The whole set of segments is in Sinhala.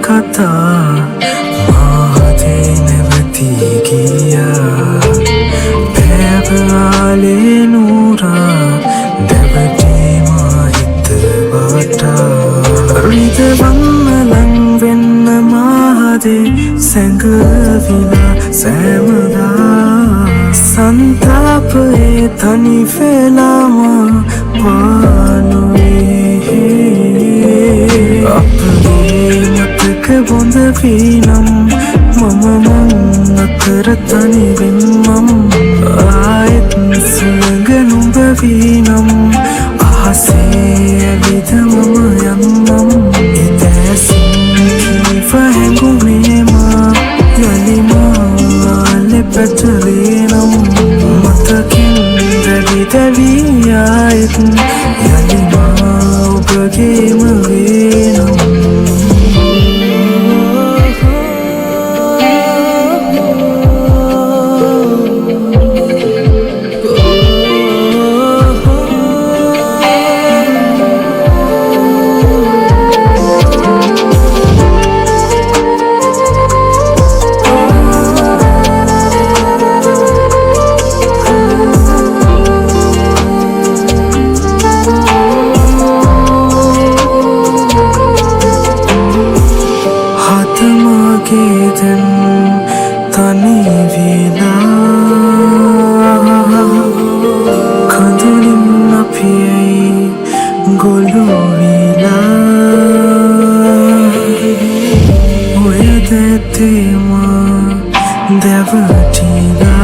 කතා මාහදේ නැවති ගියා පැවාලේ නූරා දැවටේ මාහිත වටා රිදවන්න ලං වෙන්න මාහදේ සැඟවිලා සෑමදා සන්තාපයේ තනි වෙලාම පානුවේ බොඳ වීනම් මම මං අතර තනි වෙන්නම් ආයෙත් සුළඟ නුඹ වීනම් අහසේ ඇවිද මම යන්නම් එදෑසින් කීව හැඟුමේමා යලිමාලෙ පැටලේනම් මතකින් දැවි දැවී ආයෙත් යලිමා ඔබගේම වේනම් තනි වෙලා කඳුලින් අපියයි ගොළු වෙලා ඔය දැතේම දැවටිලා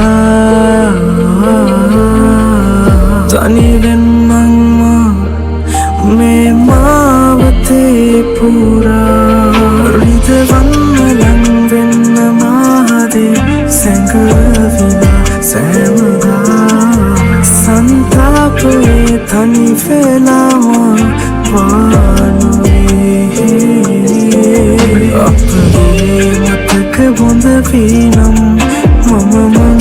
තනි වෙන්නම මේ මාවතේ පුරා රිදවන්න ලං වෙන්න මාහදේ සැඟවිලා සෑමදා සන්තාපයේ තනි වෙලාම පානුවේ අපගේ මතක බොඳ වීනම් මම මං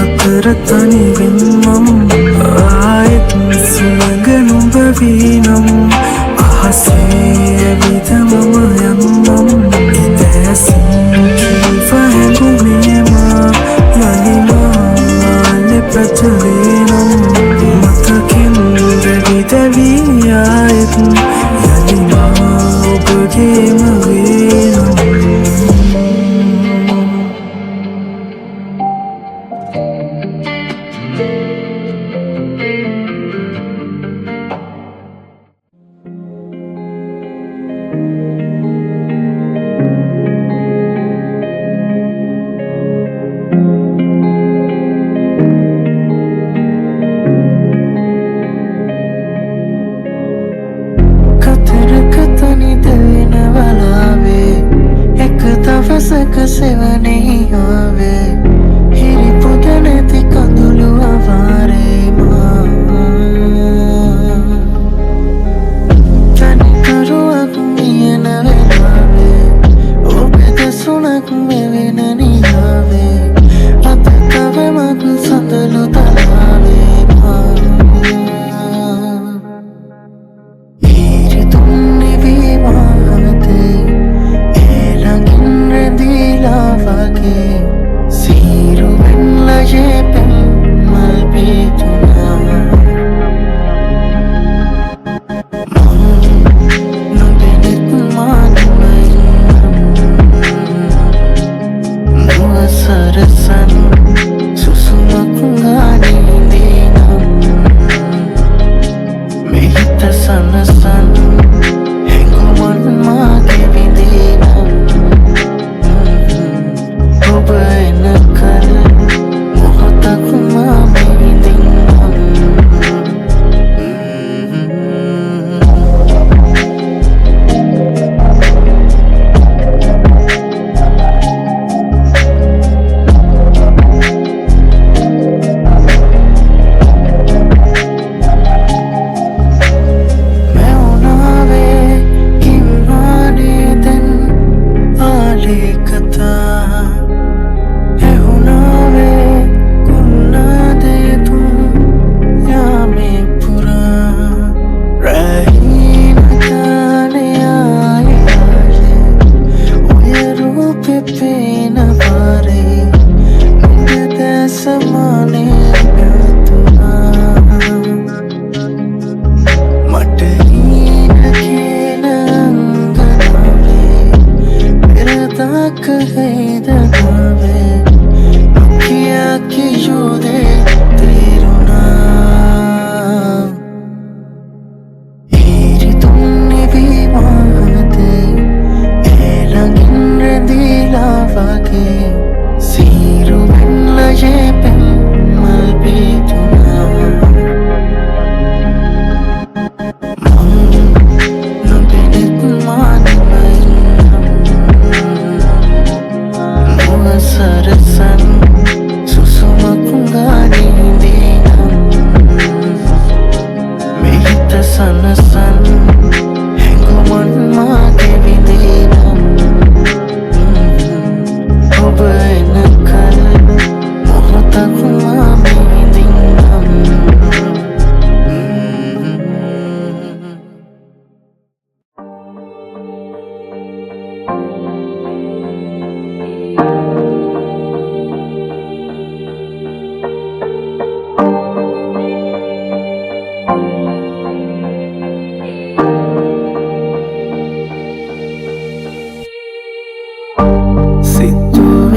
අතර තනි වෙන්නම් ආයෙත් සුළඟ නුඹ වීනම් අහසේ ඇවිද මම යන්නම් එදෑසින් කීව හැඟුමේමා යලිමාලෙ පැටලේනම් මතකින් දැවි දැවී ආයෙත් යලිමා ඔබගේම වේනම් කතරක තනි දෙවෙන වලා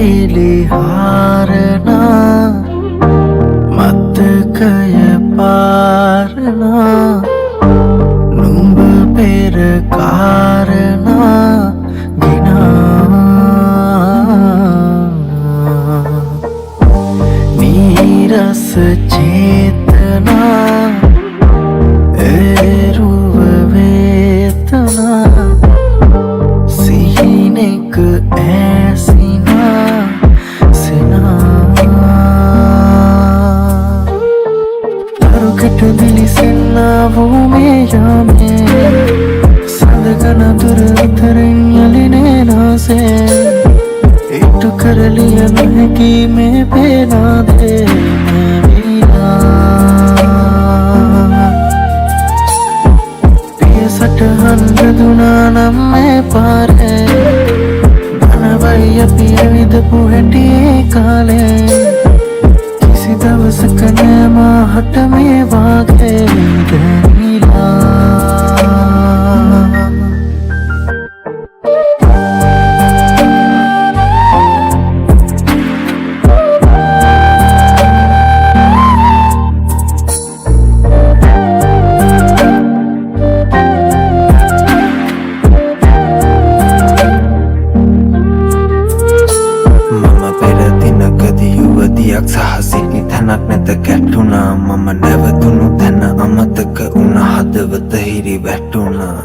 විලි හාරනා මතකය පාරනා නුඹ පෙර කාරණා ගිනා නීරස චේතනා එරුව වේතනා සිහිනෙක ඇසිනා සිනා තරුකට දිලිසෙන්නා වූ මේ යාමේ සඳකන දුර අතරින් යලිනේ නාසේ ඉටු කරලිය නොහැකි මේ පේනාදේ සටහන් රැඳුනා නම් මේ පාරේ ධනවයි අපි ඇවිදපු හැටි ඒ කාලේ කිසි දවසක නෑ මාහට මේ වාගේ දැනිලා සහසිනි තැනක් නැත කැටුනා මම නැවතුණු තැන අමතක වුණ හදවත හිරි වැටුණා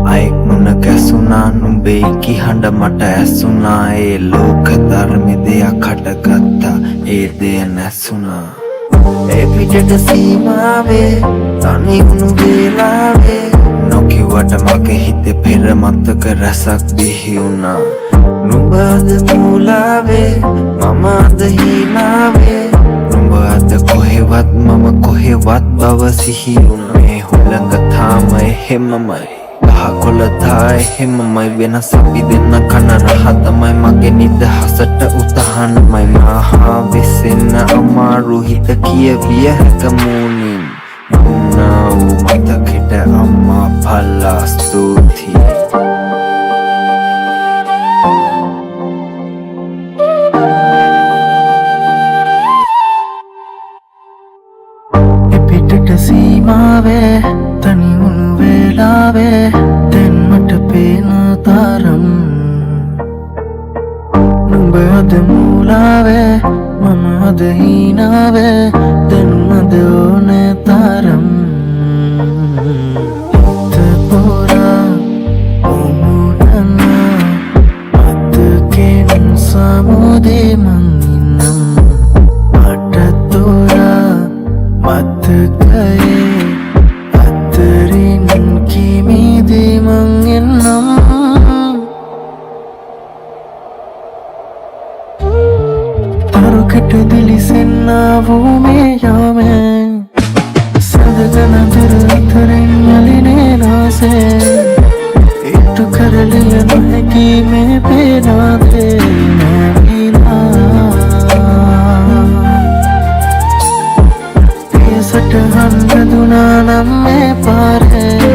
අයෙක් මුණ කැසුනා නුඹේ කිහඬ මට ඇසුනා ඒ ලෝක ධර්මෙ දෙයක් හටගත්තා ඒ දෙය නැසුනා ඒ පිටට සීමාවේ තනි වුණු වේලාවේ නොකිව්වට මගේ හිතේ පෙර මතක රැසක් බිහි වුණා නුඹ අද මූලාවේ මම අද හීනාවේ නුඹ අද කොහෙවත් මම කොහෙවත් බව සිහි වුණා මේ හුළඟ තාම එහෙමමයි ගහකොළ තා එහෙමමයි වෙනස අපි දෙන්න කන රහ තමයි මගේ නිදහසට උතහනමයි මහා විසෙන්න අමාරු හිත කියවිය හැක මූණින් දුන්නා වූ මතකෙට අම්මා පල්ලා ස්තුතියි සීමාවේ තනි වුණු වේලාවේ දැන් මට පේන තරම් නුඹ අද මූලාවේ මම අද හීනාවේ දැන් අද ඕනේ තරම් තපොරා ඔමුණනා මතකෙන් සමුදේ මං ඉන්නම් මට තොරා මතකයේ අතරින් කිමිදී මං එන්නම් තරුකට දිලිසෙන්නා වූ මේ යාමේ සඳකන දුර අතරින් යලිනේ නාසේ ඉටු කරලිය නොහැකි මේ පේනාදේ සටහන් රැඳුනා නම් මේ පාරේ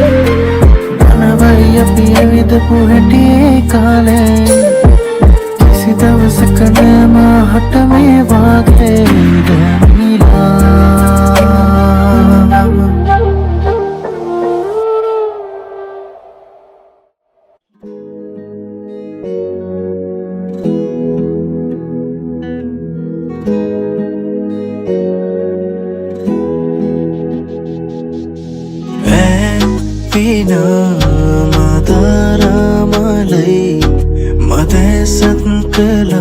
ධනවයි අපි ඇවිදපු හැටි ඒ කාලේ කිසි දවසක නෑ මාහට මේ වාගේ දැනිලා මදරමලයි මදසත් කලවාසනා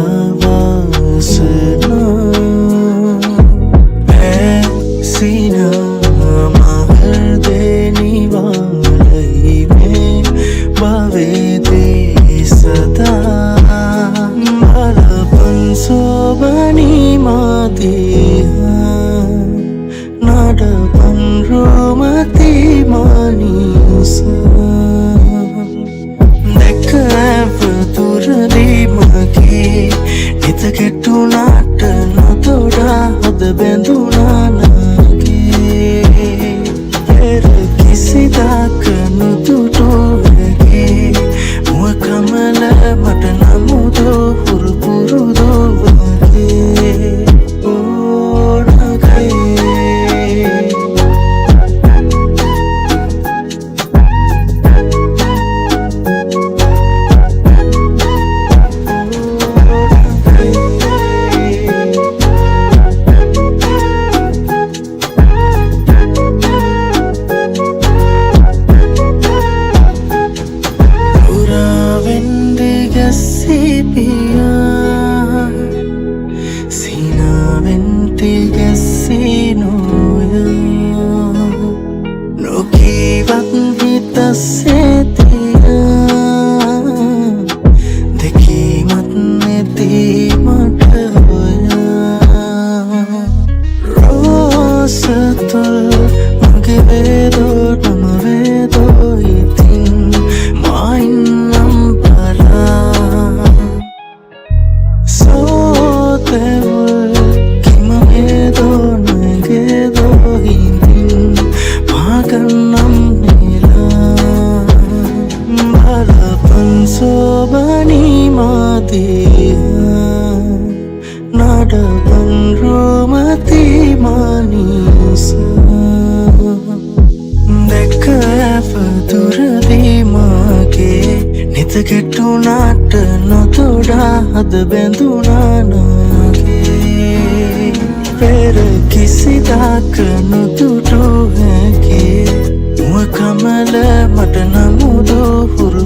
ඇසින මහර්දෙනිවාලයි මේ භවේදේ සදා බලපන් සෝබනී මාදේහා නඩපන් රෝමති මනිසා දැක ඇපතුරදී මගේ හිත කෙටුනාට නොතොඩා හොද බැඳුනා නගේ පෙර කිසිදාක නොදුටුවගේ මුව කමල මට නමුදෝ හුරු පුරුදෝ සෝබනි මාදියා නඩබන් රෝමති මානිසා දැක්ක ඇපතුරදී මාගේ නිත කෙටුනාට නොතොඩා හද බැඳුනානාගේ පෙර කිසිදාක නොතුටු හැකි මුව කමල මට නමුදු හුරු